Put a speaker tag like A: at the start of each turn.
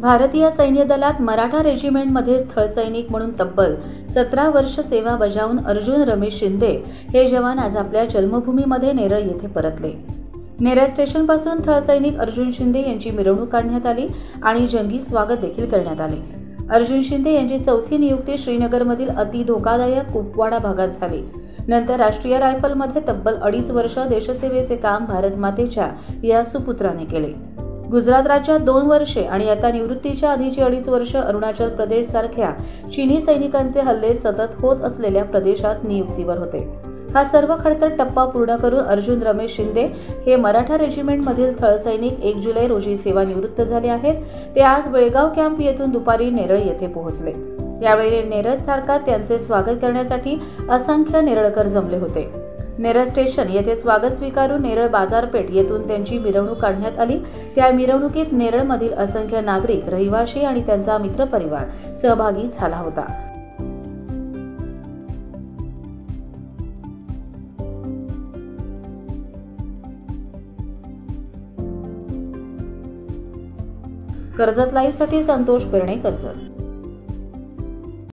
A: भारतीय सैन्य दलात मराठा रेजिमेंटमध्ये स्थळसैनिक म्हणून तब्बल 17 वर्ष सेवा बजावून अर्जुन रमेश शिंदे हे जवान आज आपल्या जन्मभूमीमध्ये नेरळ येथे परतले। नेरळ स्टेशनपासून स्थळसैनिक अर्जुन शिंदे यांची मिरवणूक काढण्यात आली आणि जंगी स्वागत देखील करण्यात आले। अर्जुन शिंदे यांची चौथी नियुक्ती श्रीनगरमधील अति धोकादायक कुपवाडा भागात झाली। नंतर राष्ट्रीय रायफलमध्ये तब्बल 2.5 वर्ष देशसेवेचे काम भारत मातेच्या या सुपुत्राने केले। गुजरात राज्यात 2 वर्षे आणि आता निवृत्तीच्या आधीची 2.5 वर्ष अरुणाचल प्रदेश सारख्या चीनी सैनिकांचे हल्ले सतत होत असलेल्या प्रदेशात नियुक्तीवर होते। हा सर्व खडतर टप्पा पूर्ण करून अर्जुन रमेश शिंदे हे मराठा रेजिमेंटमधील स्थळसैनिक 1 जुलै रोजी सेवानिवृत्त झाले आहेत। ते आज बेळगाव कॅम्प येथून दुपारी नेरळ येथे पोहोचले। यावेळी नेरळ स्थानकात त्यांचे स्वागत करण्यासाठी असंख्य नेरळकर जमले होते। नेरळ स्टेशन येथे स्वागत स्वीकारून नेरळ बाजारपेठ येथून त्यांची मिरवणूक काढण्यात आली। त्या मिरवणुकीत नेरळमधील असंख्य नागरिक, रहिवासी आणि त्यांचा मित्रपरिवार सहभागी झाला होता। कर्जत लाईव्हसाठी संतोष पेरणे, कर्जत।